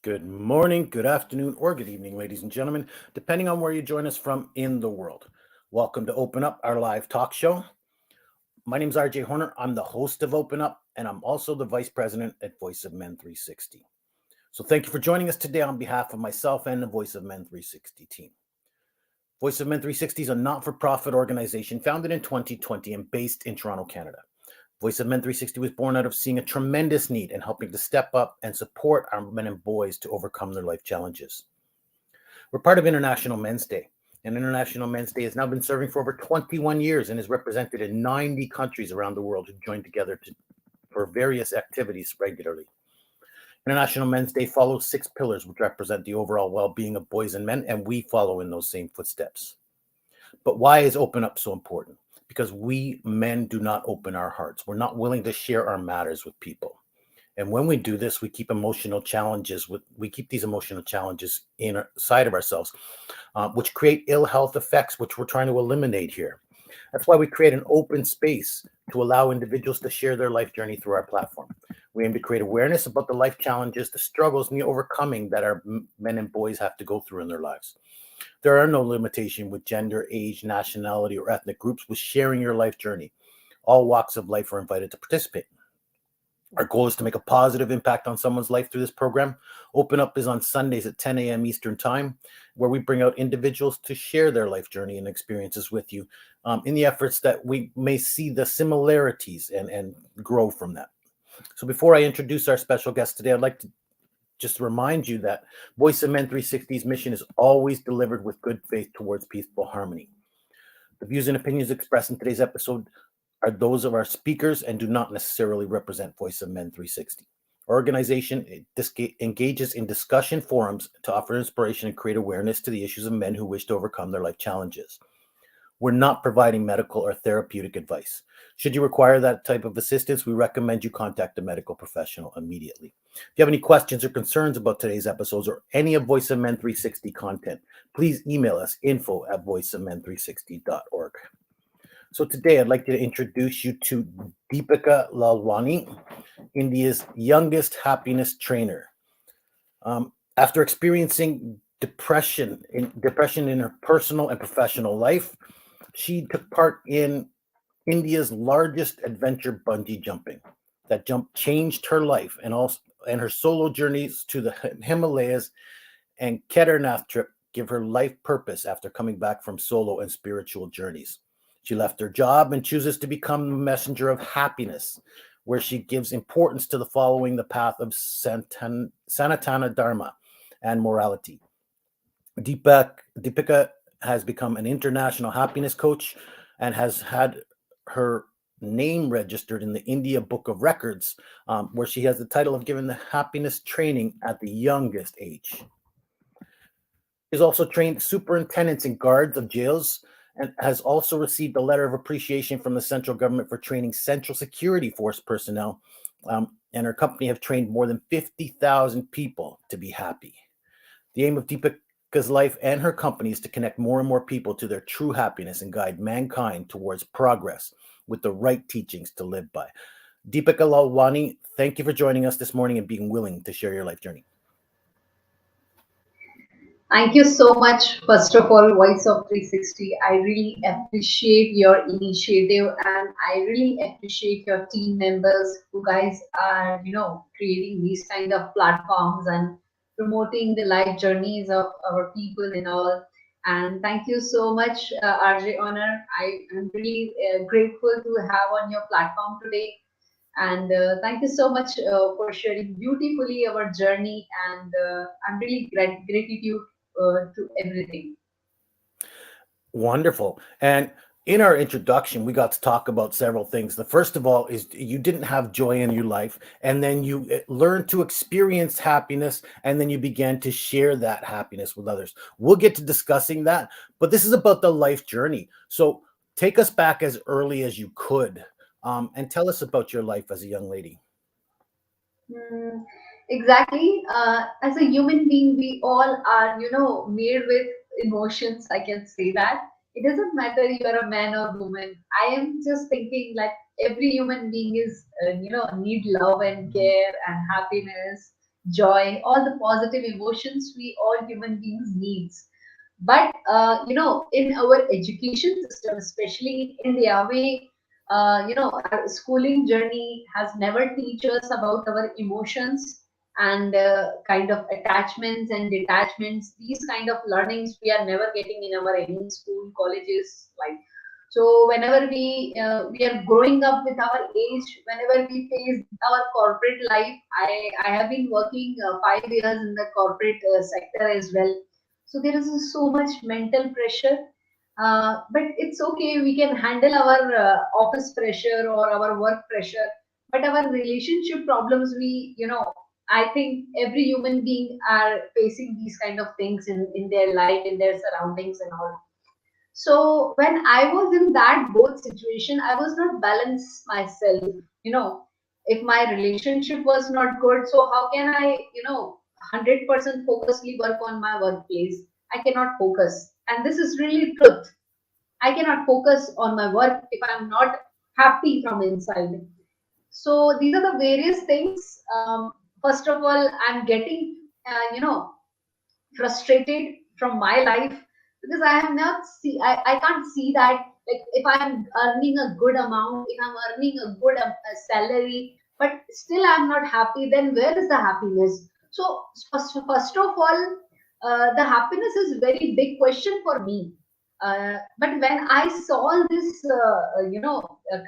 Good morning, good afternoon, or good evening, ladies and gentlemen, depending on where you join us from in the world. Welcome to Open Up, our live talk show. My name is RJ Horner. I'm the host of Open Up, and I'm also the vice president at Voice of Men 360. So thank you for joining us today on behalf of myself and the Voice of Men 360 team. Voice of Men 360 is a not-for-profit organization founded in 2020 and based in Toronto, Canada. Voice of Men 360 was born out of seeing a tremendous need and helping to step up and support our men and boys to overcome their life challenges. We're part of International Men's Day, and International Men's Day has now been serving for over 21 years and is represented in 90 countries around the world who join together for various activities regularly. International Men's Day follows 6 pillars which represent the overall well-being of boys and men, and we follow in those same footsteps. But why is Open Up so important? Because we men do not open our hearts. We're not willing to share our matters with people. And when we do this, we keep these emotional challenges inside of ourselves, which create ill health effects, which we're trying to eliminate here. That's why we create an open space to allow individuals to share their life journey through our platform. We aim to create awareness about the life challenges, the struggles, and the overcoming that our men and boys have to go through in their lives. There are no limitation with gender, age, nationality, or ethnic groups with sharing your life journey. All walks of life are invited to participate. Our goal is to make a positive impact on someone's life through this program. Open Up is on Sundays at 10 a.m. Eastern Time, where we bring out individuals to share their life journey and experiences with you in the efforts that we may see the similarities and grow from that. So before I introduce our special guest today, I'd like to just remind you that Voice of Men 360's mission is always delivered with good faith towards peaceful harmony. The views and opinions expressed in today's episode are those of our speakers and do not necessarily represent Voice of Men 360. Our organization engages in discussion forums to offer inspiration and create awareness to the issues of men who wish to overcome their life challenges. We're not providing medical or therapeutic advice. Should you require that type of assistance, we recommend you contact a medical professional immediately. If you have any questions or concerns about today's episodes or any of Voice of Men 360 content, please email us info@voiceofmen360.org. So today I'd like to introduce you to Deepika Lalwanee, India's youngest happiness trainer. After experiencing depression in her personal and professional life, she took part in India's largest adventure, bungee jumping. That jump changed her life, and her solo journeys to the Himalayas and Kedarnath trip give her life purpose after coming back from solo and spiritual journeys. She left her job and chooses to become the messenger of happiness, where she gives importance to the following the path of Sanatana Dharma and morality. Deepika has become an international happiness coach and has had her name registered in the India Book of Records, where she has the title of giving the happiness training at the youngest age. She's also trained superintendents and guards of jails and has also received a letter of appreciation from the central government for training Central Security Force personnel. And her company have trained more than 50,000 people to be happy. The aim of Deepika's life and her company is to connect more and more people to their true happiness and guide mankind towards progress with the right teachings to live by. Deepika Lalwanee, thank you for joining us this morning and being willing to share your life journey. Thank you so much, first of all, Voice of 360. I really appreciate your initiative and I really appreciate your team members who guys are, creating these kind of platforms and promoting the life journeys of our people and all. And thank you so much, RJ Honor. I am really grateful to have on your platform today. And thank you so much for sharing beautifully our journey. And I'm really gratitude to everything. Wonderful. And in our introduction, we got to talk about several things. The first of all is you didn't have joy in your life, and then you learned to experience happiness, and then you began to share that happiness with others. We'll get to discussing that, but this is about the life journey. So take us back as early as you could, and tell us about your life as a young lady. Mm, exactly. As a human being, we all are, made with emotions. I can say that. It doesn't matter you are a man or woman. I am just thinking like every human being is, need love and care and happiness, joy, all the positive emotions we all human beings needs. But in our education system, especially in India, our schooling journey has never teach us about our emotions and kind of attachments and detachments. These kind of learnings we are never getting in our any school, colleges, like. So whenever we are growing up with our age, whenever we face our corporate life, I have been working 5 years in the corporate sector as well. So there is so much mental pressure, but it's okay. We can handle our office pressure or our work pressure, but our relationship problems, I think every human being are facing these kind of things in their life, in their surroundings and all. So when I was in that both situation, I was not balanced myself. You know, if my relationship was not good, so how can I, 100% focusly work on my workplace? I cannot focus. And this is really truth. I cannot focus on my work if I'm not happy from inside. So these are the various things. First of all, I'm getting, frustrated from my life because I have not see I can't see that, like, if I'm earning a good amount, if I'm earning a good salary, but still I'm not happy, then where is the happiness? So first of all, the happiness is very big question for me. But when I solve this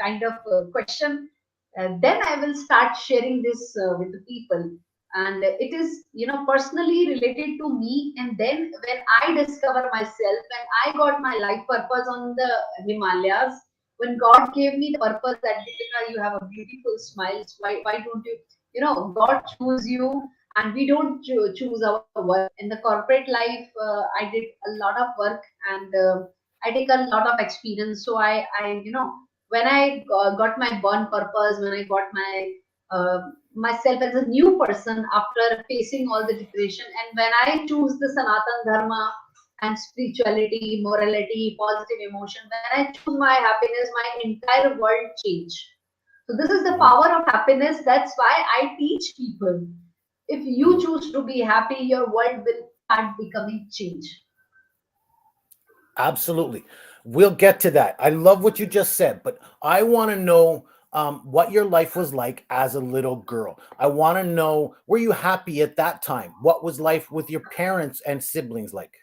kind of question, then I will start sharing this with the people. And it is, personally related to me. And then when I discover myself, when I got my life purpose on the Himalayas, when God gave me the purpose that, Deepika, you have a beautiful smile, why don't you, God choose you, and we don't choose our work. In the corporate life, I did a lot of work, and I take a lot of experience. So when I got my born purpose, when I got my myself as a new person after facing all the depression, and when I choose the Sanatan Dharma and spirituality, morality, positive emotion, when I choose my happiness, my entire world changed. So this is the Mhm. power of happiness. That's why I teach people. If you Mhm. choose to be happy, your world will start becoming change. Absolutely. We'll get to that. I love what you just said, but I want to know what your life was like as a little girl. I want to know, were you happy at that time? What was life with your parents and siblings like?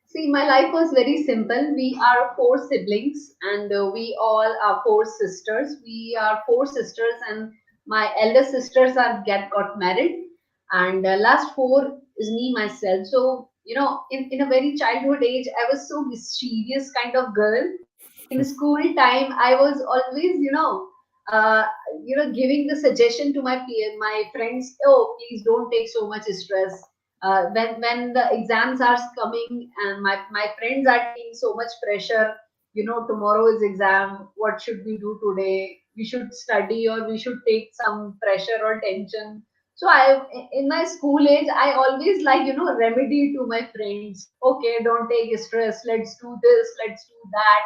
See, my life was very simple. We are four siblings, and we all are four sisters. We are four sisters, and my elder sisters are get got married, and last four is me myself. So in a very childhood age, I was so mischievous kind of girl. In school time, I was always, uh, giving the suggestion to my friends. Oh, please don't take so much stress. When the exams are coming, and my friends are taking so much pressure. Tomorrow is exam. What should we do today? We should study, or we should take some pressure or tension. So in my school age, I always like, remedy to my friends. Okay, don't take stress. Let's do this. Let's do that.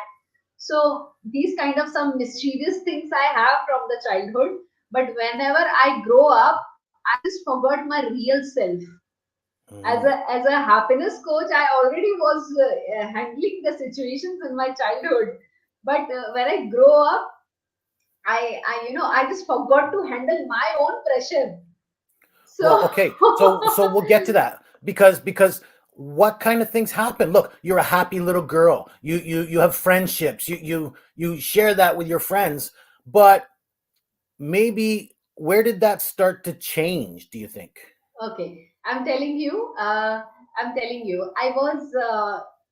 So these kind of some mischievous things I have from the childhood. But whenever I grow up, I just forgot my real self. As Mhm. a happiness coach, I already was handling the situations in my childhood. But when I grow up, I just forgot to handle my own pressure. Well, So okay. So we'll get to that because what kind of things happen? Look, you're a happy little girl. You have friendships. You share that with your friends, but maybe where did that start to change, do you think? okay, I'm telling you, I was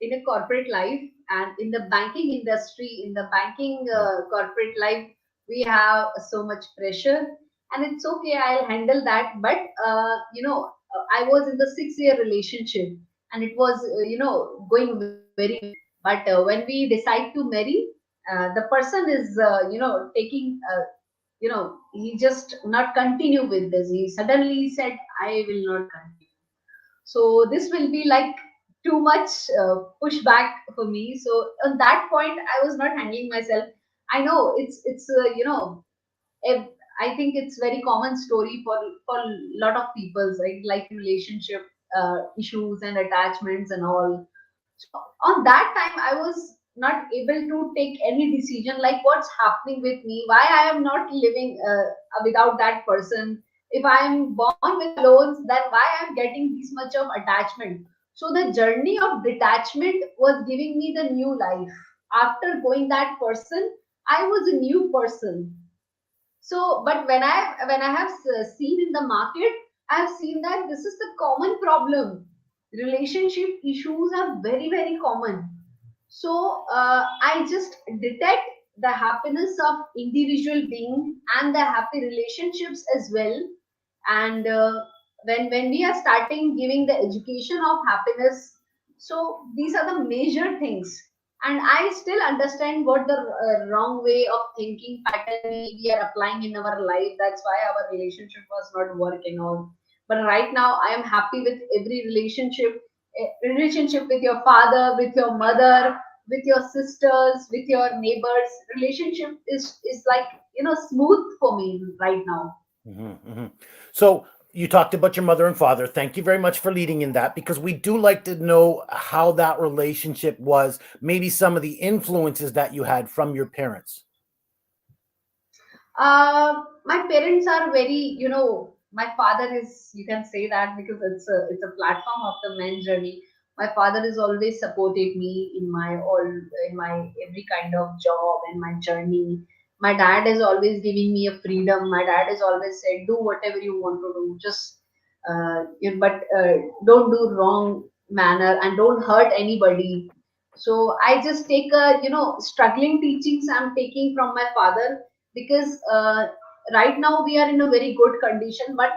in a corporate life, and in the banking industry, in the banking Mm. corporate life, we have so much pressure, and it's okay, I'll handle that. But I was in the 6 year relationship, and it was, going very well. But when we decide to marry, the person is, taking he just not continue with this. He suddenly said, I will not continue. So this will be like too much pushback for me. So on that point, I was not handling myself. I know it's if I think it's very common story for a lot of people, right? Like relationship issues and attachments and all. So on that time, I was not able to take any decision like what's happening with me, why I am not living without that person. If I am born with alone, then why I'm getting this much of attachment? So the journey of detachment was giving me the new life. After going that person, I was a new person. So, but when I have seen in the market, I have seen that this is the common problem. Relationship issues are very common. So I just detect the happiness of individual being and the happy relationships as well. And when we are starting giving the education of happiness, so these are the major things. And I still understand what the wrong way of thinking pattern we are applying in our life. That's why our relationship was not working out. But right now I am happy with every relationship. Relationship with your father, with your mother, with your sisters, with your neighbors. Relationship is like, smooth for me right now. Hmm. Hmm. So you talked about your mother and father. Thank you very much for leading in that, because we do like to know how that relationship was, maybe some of the influences that you had from your parents. My parents are very, my father is, you can say that because it's a platform of the men's journey. My father has always supported me in my every kind of job and my journey. My dad is always giving me a freedom. My dad has always said, do whatever you want to do, just but don't do wrong manner and don't hurt anybody. So I just take struggling teachings I'm taking from my father, because right now we are in a very good condition, but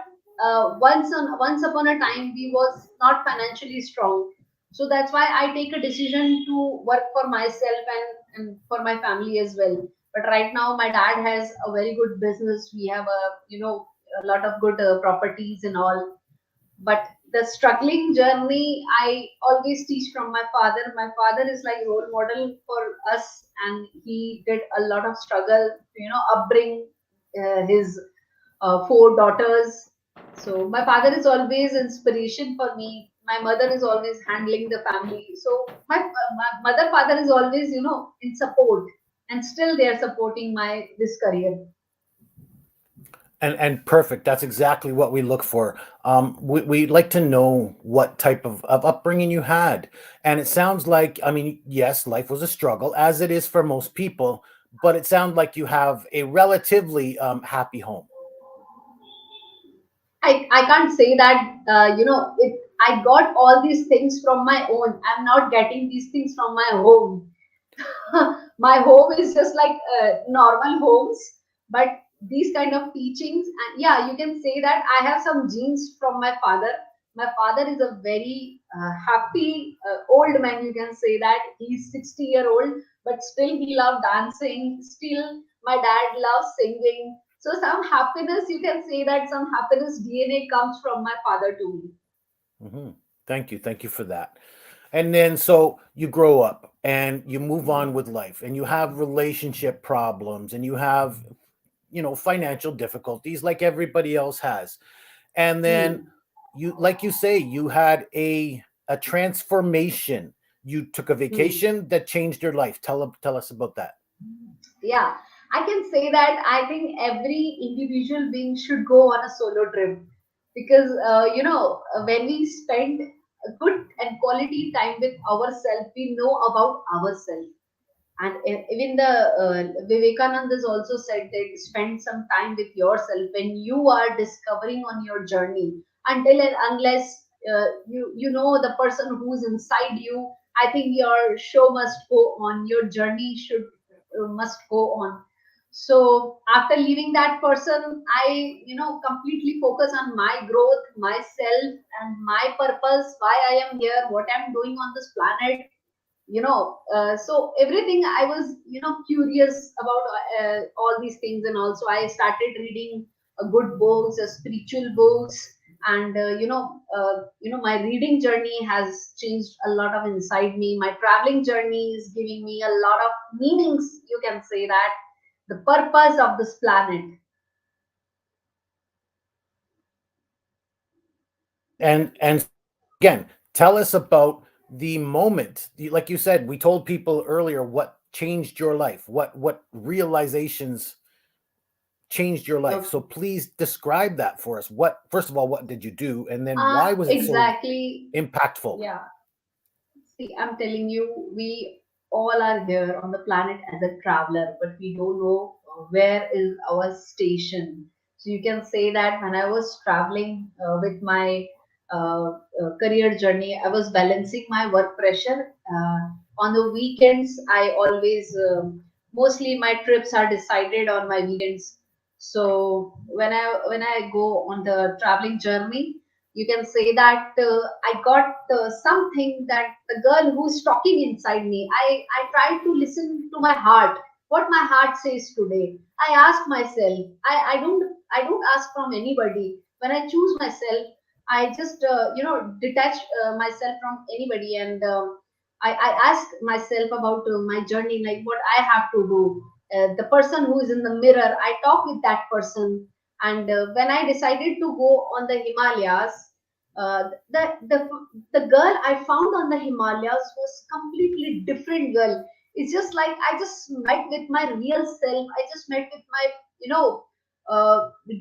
once upon a time we was not financially strong. So that's why I take a decision to work for myself and for my family as well. But right now my dad has a very good business. We have a lot of good properties and all. But the struggling journey I always teach from my father. My father is like role model for us, and he did a lot of struggle to upbring his four daughters. So my father is always inspiration for me. My mother is always handling the family. So my mother father is always in support, and still they are supporting my this career. And perfect. That's exactly what we look for. We like to know what type of upbringing you had. And it sounds like, I mean, yes, life was a struggle, as it is for most people, but it sounds like you have a relatively happy home. I can't say that I got all these things from my own. I'm not getting these things from my home. My home is just like normal homes, but these kind of teachings, and yeah, you can say that I have some genes from my father. My father is a very happy old man. You can say that he's 60-year-old, but still he loves dancing. Still, my dad loves singing. So some happiness, you can say that some happiness DNA comes from my father to me. Hmm. Thank you. Thank you for that. And then so you grow up and you move on with life, and you have relationship problems, and you have, financial difficulties like everybody else has. And then Hmm. you, like you say, you had a transformation. You took a Hmm. vacation that changed your life. Tell us about that. Yeah, I can say that I think every individual being should go on a solo trip, because when we spend a good and quality time with ourselves, we know about ourselves. And even the Vivekananda has also said that spend some time with yourself when you are discovering on your journey. Until and unless you know the person who's inside you, I think your show must go on. Your journey should must go on. So after leaving that person, I completely focus on my growth, myself, and my purpose. Why I am here, what I'm doing on this planet. So everything I was curious about all these things. And also I started reading good books, spiritual books. And my reading journey has changed a lot of inside me. My traveling journey is giving me a lot of meanings, you can say that, the purpose of this planet. And again, tell us about the moment. Like you said, we told people earlier what changed your life, what realizations changed your life. Okay. So please describe that for us. What, first of all, what did you do, and then why was it so Exactly. impactful? Yeah. See, I'm telling you, we all are here on the planet as a traveler, but we don't know where is our station. So you can say that when I was traveling with my career journey, I was balancing my work pressure. On the weekends, I always, mostly my trips are decided on my weekends. So when I go on the traveling journey, you can say that I got something that the girl who's talking inside me. I try to listen to my heart, what my heart says today. I ask myself. I don't ask from anybody. When I choose myself, I just detach myself from anybody, and I ask myself about my journey, like what I have to do. The person who is in the mirror, I talk with that person. And when I decided to go on the Himalayas, uh, the, the the girl I found on the Himalayas was completely different girl. It's just like I just met with my real self. I just met with my you know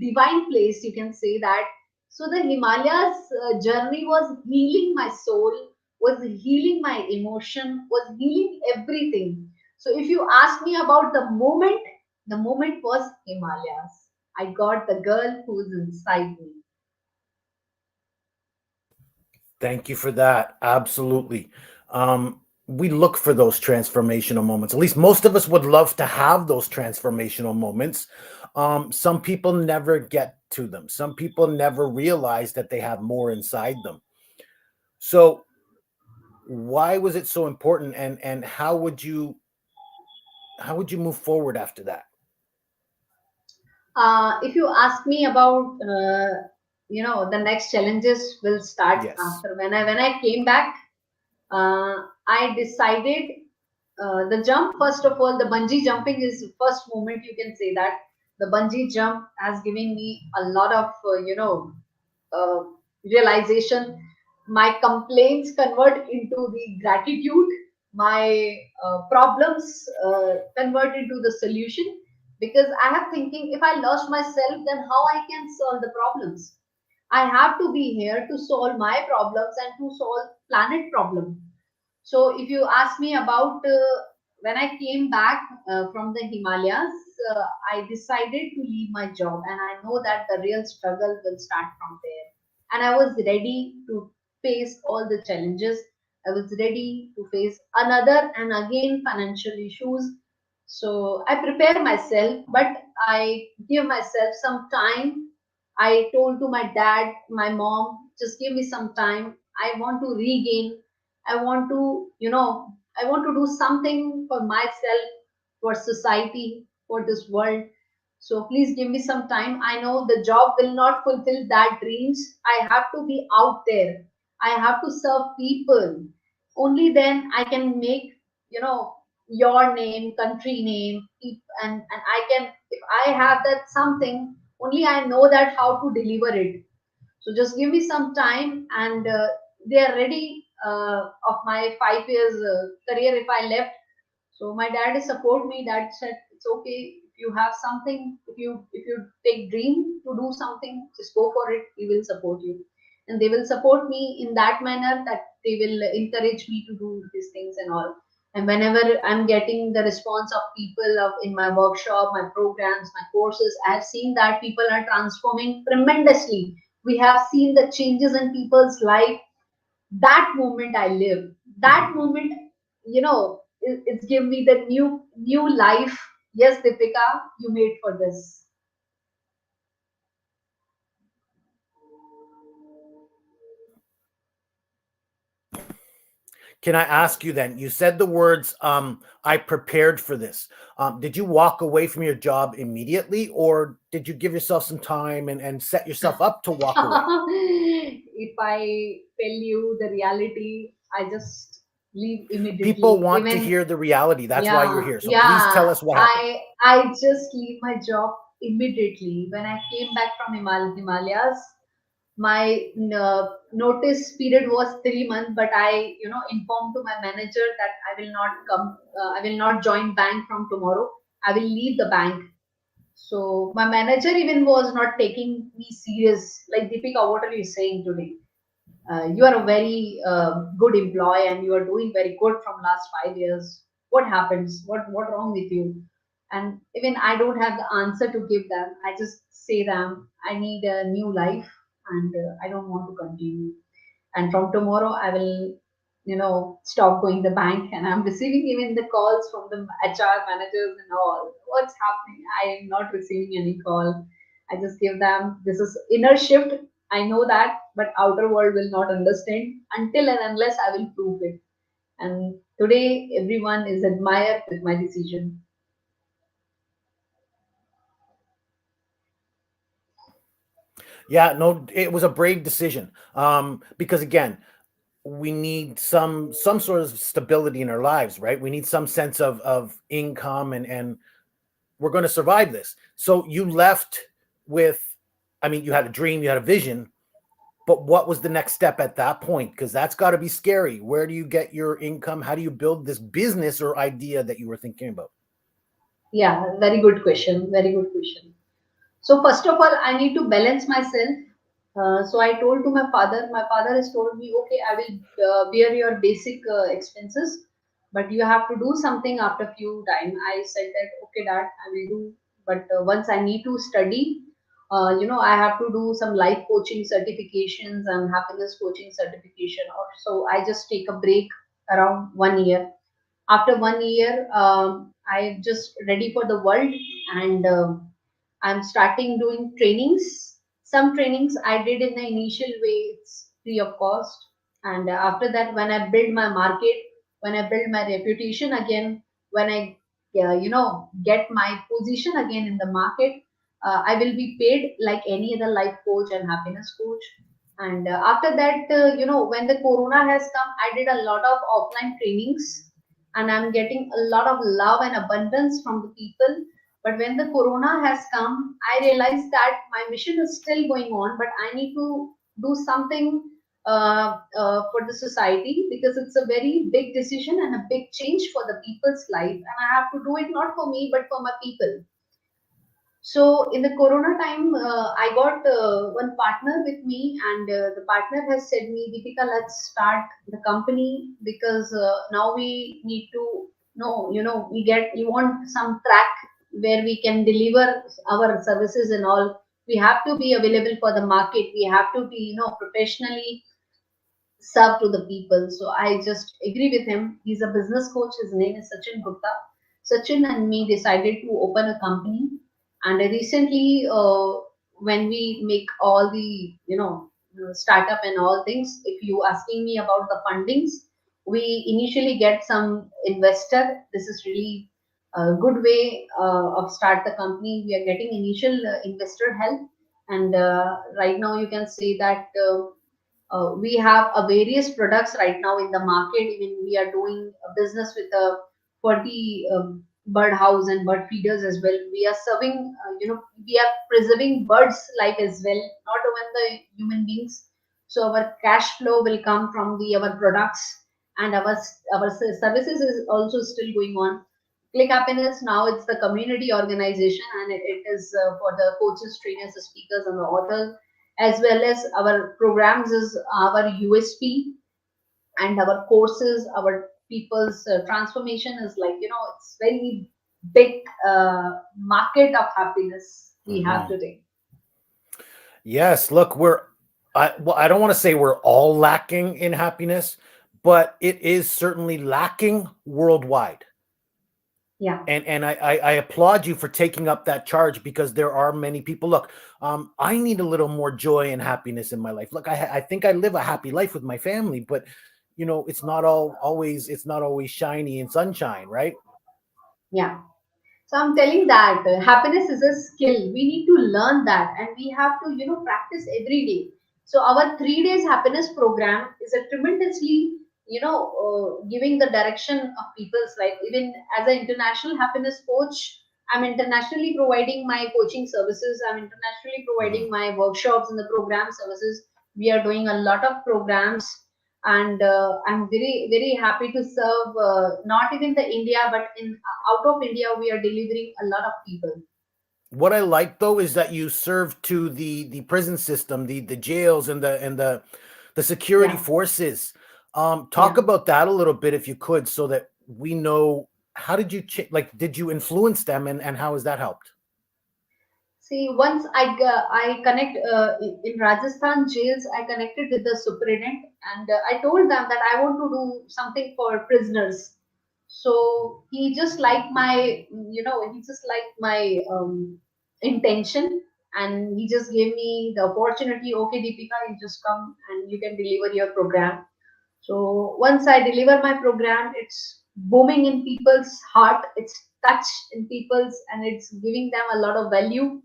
divine place. You can say that. So the Himalayas journey was healing my soul, was healing my emotion, was healing everything. So if you ask me about the moment was Himalayas. I got the girl who's inside me. Thank you for that. Absolutely. We look for those transformational moments. At least most of us would love to have those transformational moments. Some people never get to them. Some people never realize that they have more inside them. So, why was it so important, and how would you move forward after that? If you ask me about the next challenges will start Yes. after when I came back. I decided the jump. First of all, the bungee jumping is the first moment. You can say that the bungee jump has given me a lot of uh, realization. My complaints convert into the gratitude. My problems convert into the solution, because I have thinking, if I lost myself, then how I can solve the problems. I have to be here to solve my problems and to solve planet problem. So if you ask me about when I came back from the Himalayas, I decided to leave my job, and I know that the real struggle will start from there. And I was ready to face all the challenges. I was ready to face another and again financial issues. So I prepare myself, but I give myself some time. I told to my dad, my mom, just give me some time. I want to regain. I want to, I want to do something for myself, for society, for this world. So please give me some time. I know the job will not fulfill that dreams. I have to be out there. I have to serve people. Only then I can make, you know, your name, country name, and I can, if I have that something, only I know that how to deliver it. So just give me some time, and they are ready of my 5 years career if I left. So my dad is support me. Dad said it's okay if you have something, if you take dream to do something, just go for it. He will support you, and they will support me in that manner that they will encourage me to do these things and all. And whenever I'm getting the response of people of in my workshop, my programs, my courses, I have seen that people are transforming tremendously. We have seen the changes in people's life. That moment I live, that moment, it's given me the new life. Yes, Deepika, you made for this. Can I ask you then? You said the words, I prepared for this. Did you walk away from your job immediately, or did you give yourself some time and set yourself up to walk away? If I tell you the reality, I just leave People immediately. want to Even, hear the reality. That's why you're yeah, here. So please tell yeah, us what happened. I just leave my job immediately when I came back from Himalayas. My notice period was 3 months, but I, informed to my manager that I will not come, I will not join bank from tomorrow. I will leave the bank. So my manager even was not taking me serious. Like, Deepika, what are you saying today? You are a very good employee and you are doing very good from last 5 years. What happens? What wrong with you? And even I don't have the answer to give them. I just say them I need a new life, and I don't want to continue. And from tomorrow I will, stop going the bank. And I'm receiving even the calls from the HR managers and all. What's happening? I am not receiving any call. I just give them, this is inner shift. I know that, but outer world will not understand until and unless I will prove it. And today everyone is admired with my decision. Yeah, no, it was a brave decision. Because again, we need some sort of stability in our lives, right? We need some sense of income, and we're going to survive this. So you left with, I mean, you had a dream, you had a vision, but what was the next step at that point? Because that's got to be scary. Where do you get your income? How do you build this business or idea that you were thinking about? Yeah, very good question. Very good question. So first of all, I need to balance myself. So I told to my father. My father has told me, okay, I will bear your basic expenses, but you have to do something after few time. I said that, okay, dad, I will do. But once I need to study, I have to do some life coaching certifications and happiness coaching certification. Or so I just take a break around 1 year. After 1 year, I'm just ready for the world, and I'm starting doing trainings. Some trainings I did in the initial way, it's free of cost. And after that, when I build my market, when I build my reputation again, when I, get my position again in the market, I will be paid like any other life coach and happiness coach. And after that, when the corona has come, I did a lot of offline trainings, and I'm getting a lot of love and abundance from the people. But when the corona has come, I realized that my mission is still going on, but I need to do something for the society, because it's a very big decision and a big change for the people's life. And I have to do it not for me, but for my people. So in the corona time, I got one partner with me, and the partner has said me, Deepika, let's start the company, because now we need to know, we want some track where we can deliver our services and all. We have to be available for the market. We have to be, professionally serve to the people. So I just agree with him. He's a business coach. His name is Sachin Gupta. Sachin and me decided to open a company. And recently, when we make all the, startup and all things, if you asking me about the fundings, we initially get some investor. This is really a good way of start the company. We are getting initial investor help. And right now you can say that we have various products right now in the market. Even we are doing a business with a 40 bird house and bird feeders as well. We are serving, we are preserving birds' life as well, not even the human beings. So our cash flow will come from the our products, and our services is also still going on. Click Happiness now, it's the community organization, and it is for the coaches, trainers, the speakers, and the authors, as well as our programs is our USP, and our courses, our people's transformation is like, it's very big market of happiness we have Mhm. today. Yes, look, I don't want to say we're all lacking in happiness, but it is certainly lacking worldwide. Yeah. And I applaud you for taking up that charge, because there are many people. Look, I need a little more joy and happiness in my life. Look, I think I live a happy life with my family, but it's not always shiny and sunshine, right? Yeah. So I'm telling that happiness is a skill. We need to learn that, and we have to, practice every day. So our 3 days happiness program is a tremendously, giving the direction of people's life. Even as an international happiness coach, I'm internationally providing my coaching services. I'm internationally Mhm. providing my workshops and the program services. We are doing a lot of programs, and I'm very very happy to serve not even the India, but in out of India we are delivering a lot of people. What I like though is that you serve to the prison system, the jails and the security Yeah, forces. Talk yeah. about that a little bit if you could, so that we know how did you like did you influence them and how has that helped? See, once I connect in Rajasthan jails, I connected with the superintendent, and I told them that I want to do something for prisoners. So he just liked my, he just liked my intention, and he just gave me the opportunity. Okay, Deepika, you just come and you can deliver your program. So once I deliver my program, it's booming in people's heart. It's touched in people's, and it's giving them a lot of value.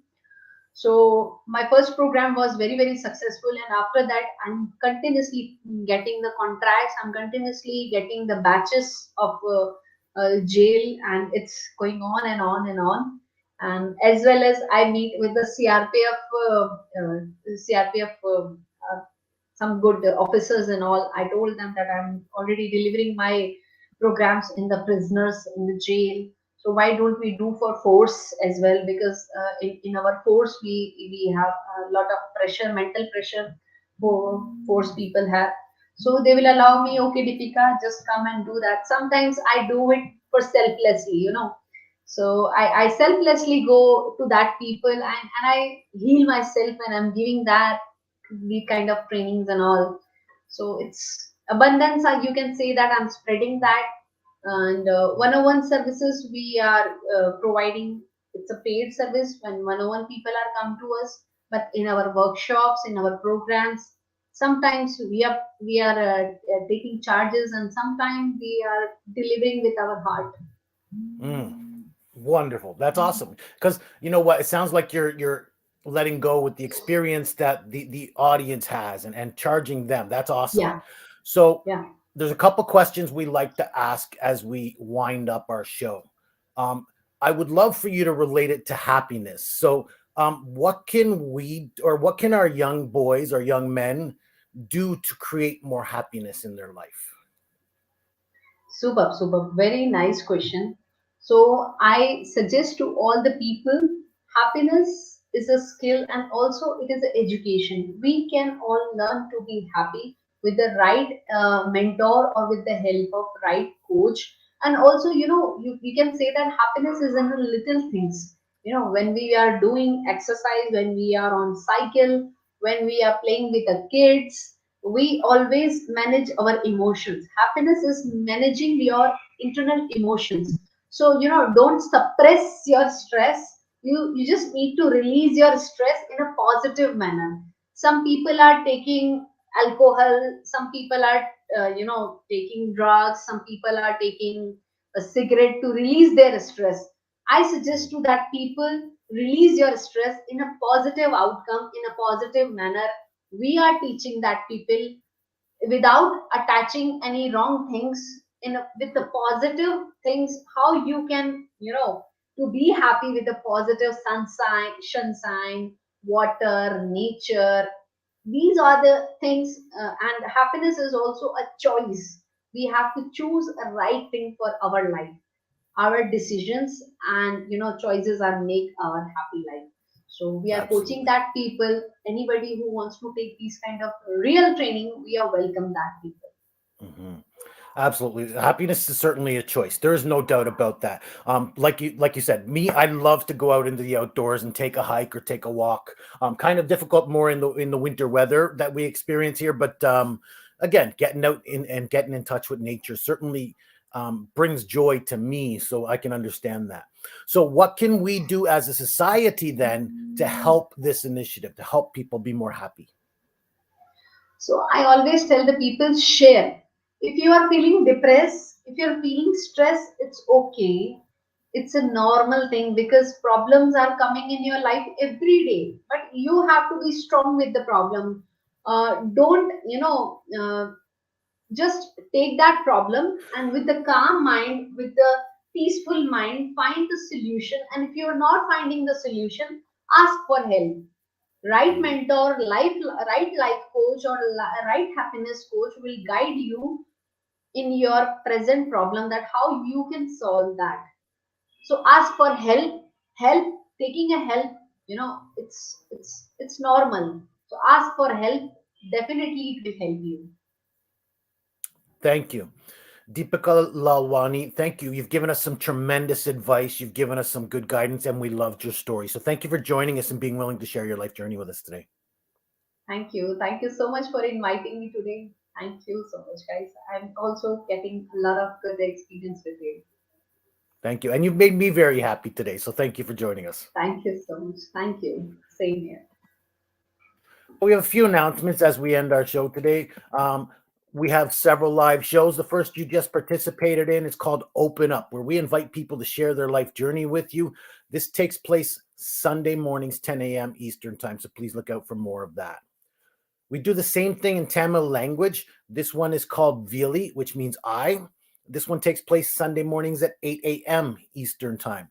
So my first program was very very successful, and after that I'm continuously getting the contracts. I'm continuously getting the batches of jail, and it's going on and on and on. And as well as I meet with the CRPF, CRPF. Some good officers and all. I told them that I'm already delivering my programs in the prisoners in the jail. So why don't we do for force as well? Because in our force we have a lot of pressure, mental pressure for force people have. So they will allow me, okay, Deepika, just come and do that. Sometimes I do it for selflessly. So I selflessly go to that people, and I heal myself when I'm giving that the kind of trainings and all. So it's abundance. You can say that I'm spreading that. And one-on-one services we are providing. It's a paid service when one-on-one people are come to us. But in our workshops, in our programs, sometimes we are taking charges, and sometimes we are delivering with our heart. Mm. Wonderful. That's awesome. Because you know what? It sounds like you're letting go with the experience that the audience has and charging them. That's awesome. Yeah, So yeah. there's a couple questions we like to ask as we wind up our show. Um, I would love for you to relate it to happiness. So what can we or what can our young boys or young men do to create more happiness in their life? Super, super. Very nice question. So I suggest to all the people, happiness is a skill and also it is an education. We can all learn to be happy with the right mentor or with the help of right coach. And also, you can say that happiness is in the little things. When we are doing exercise, when we are on cycle, when we are playing with the kids, we always manage our emotions. Happiness is managing your internal emotions. So don't suppress your stress. You just need to release your stress in a positive manner. Some people are taking alcohol, some people are taking drugs, some people are taking a cigarette to release their stress. I suggest to that people, release your stress in a positive outcome, in a positive manner. We are teaching that people without attaching any wrong things, with the positive things, how you can to be happy with the positive sunshine, water, nature. These are the things, and happiness is also a choice. We have to choose a right thing for our life, our decisions, and choices are make our happy life. So we are coaching Absolutely. that people. Anybody who wants to take these kind of real training, we are welcome that people. Hmm. Absolutely. Happiness is certainly a choice. There is no doubt about that. Like you said, me, I love to go out into the outdoors and take a hike or take a walk. Kind of difficult more in the winter weather that we experience here, but again, getting out and getting in touch with nature certainly brings joy to me, so I can understand that. So what can we do as a society then to help this initiative, to help people be more happy? So I always tell the people, share. If you are feeling depressed, if you're feeling stressed, it's okay. It's a normal thing because problems are coming in your life every day, but you have to be strong with the problem. Don't just take that problem, and with the calm mind, with the peaceful mind, find the solution. And if you're not finding the solution, ask for help. Right mentor, right life coach, or right happiness coach will guide you in your present problem, that how you can solve that. So ask for help. Help, taking a help, it's normal. So ask for help. Definitely it will help you. Thank you. Deepika Lalwani, thank you. You've given us some tremendous advice. You've given us some good guidance, and we loved your story. So thank you for joining us and being willing to share your life journey with us today. Thank you. Thank you so much for inviting me today. Thank you so much, guys. I'm also getting a lot of good experience with you. Thank you. And you've made me very happy today. So thank you for joining us. Thank you so much. Thank you. Same here. We have a few announcements as we end our show today. We have several live shows. The first you just participated in is called Open Up, where we invite people to share their life journey with you. This takes place Sunday mornings, 10 a.m. Eastern time. So please look out for more of that. We do the same thing in Tamil language. This one is called Vili, which means I. This one takes place Sunday mornings at 8 a.m. Eastern time.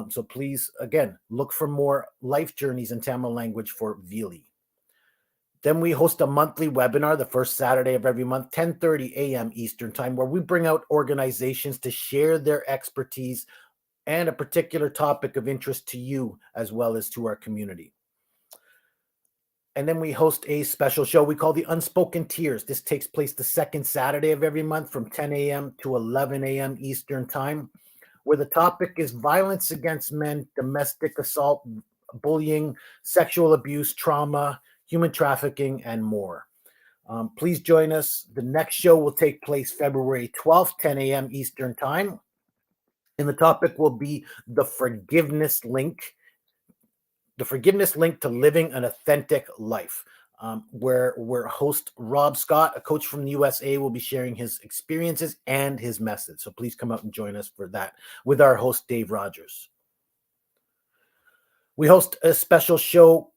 So please, again, look for more life journeys in Tamil language for Vili. Then we host a monthly webinar the first Saturday of every month, 10:30 a.m. Eastern time, where we bring out organizations to share their expertise and a particular topic of interest to you as well as to our community. And then we host a special show we call the Unspoken Tears. This takes place the second Saturday of every month from 10 a.m. to 11 a.m. Eastern time, where the topic is violence against men, domestic assault, bullying, sexual abuse, trauma, human trafficking, and more. Please join us. The next show will take place February 12th, 10 a.m. Eastern time. And the topic will be the forgiveness link to living an authentic life, where host Rob Scott, a coach from the USA, will be sharing his experiences and his message. So please come out and join us for that with our host, Dave Rogers. We host a special show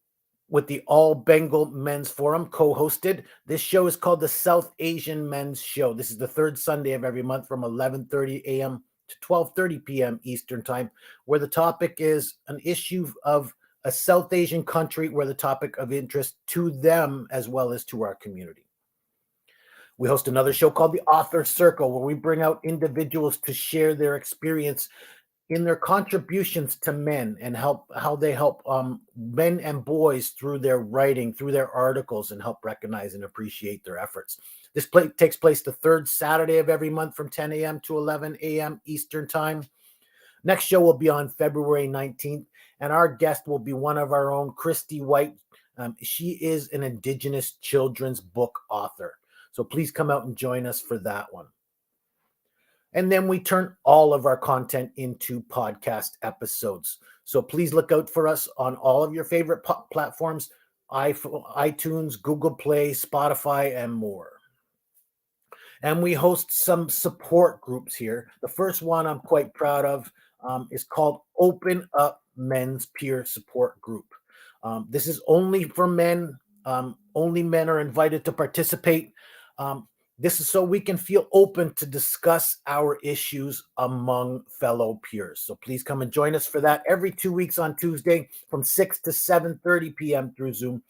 with the All Bengal Men's Forum, co-hosted. This show is called the South Asian Men's Show. This is the third Sunday of every month from 11:30 a.m. to 12:30 p.m. Eastern time, where the topic is an issue of a South Asian country, where the topic of interest to them as well as to our community. We host another show called the Author Circle, where we bring out individuals to share their experience in their contributions to men and how they help men and boys through their writing, through their articles, and help recognize and appreciate their efforts. This takes place the third Saturday of every month from 10 a.m. to 11 a.m. Eastern time. Next show will be on February 19th, and our guest will be one of our own, Christy White. She is an Indigenous children's book author. So please come out and join us for that one. And then we turn all of our content into podcast episodes. So please look out for us on all of your favorite platforms, iTunes, Google Play, Spotify, and more. And we host some support groups here. The first one I'm quite proud of is called Open Up Men's Peer Support Group. This is only for men. Only men are invited to participate. This is so we can feel open to discuss our issues among fellow peers. So please come and join us for that every 2 weeks on Tuesday from 6 to 7:30 p.m. through Zoom.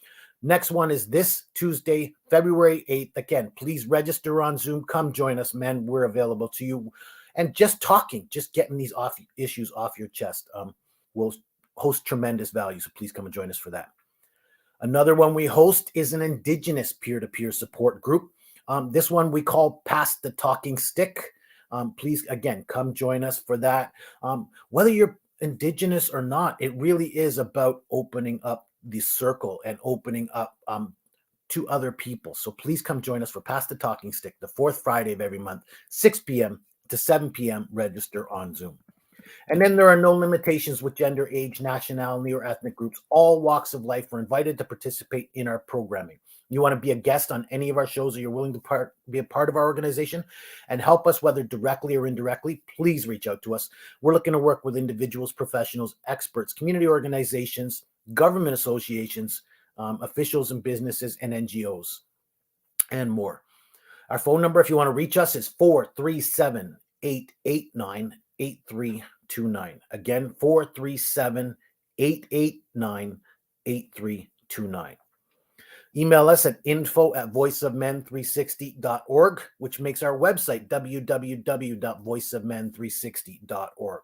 Next one is this Tuesday, February 8th. Again, please register on Zoom. Come join us, men. We're available to you. And just talking, just getting these issues off your chest will host tremendous value. So please come and join us for that. Another one we host is an Indigenous peer-to-peer support group. This one we call Pass the Talking Stick. Please, again, come join us for that. Whether you're Indigenous or not, it really is about opening up the circle and opening up to other people. So please come join us for Pass the Talking Stick, the fourth Friday of every month, 6 p.m. to 7 p.m. Register on Zoom. And then there are no limitations with gender, age, nationality, or ethnic groups. All walks of life are invited to participate in our programming. You want to be a guest on any of our shows, or you're willing to be a part of our organization and help us, whether directly or indirectly, please reach out to us. We're looking to work with individuals, professionals, experts, community organizations, government associations, officials and businesses, and NGOs, and more. Our phone number, if you want to reach us, is 437-889-8255. 8329. Again, 437 889 8329. Email us at info@voiceofmen360.org, which makes our website www.voiceofmen360.org.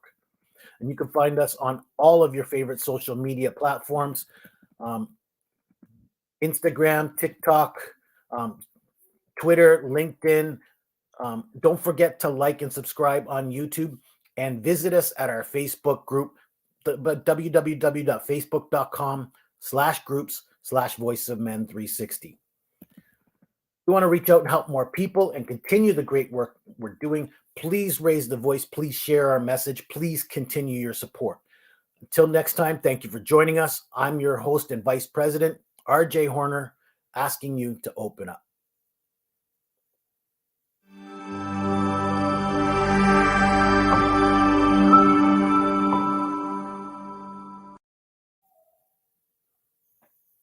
And you can find us on all of your favorite social media platforms, Instagram, TikTok, Twitter, LinkedIn. Don't forget to like and subscribe on YouTube, and visit us at our Facebook group, www.facebook.com/groups/voiceofmen360. We want to reach out and help more people and continue the great work we're doing. Please raise the voice. Please share our message. Please continue your support. Until next time, thank you for joining us. I'm your host and Vice President, RJ Horner, asking you to open up.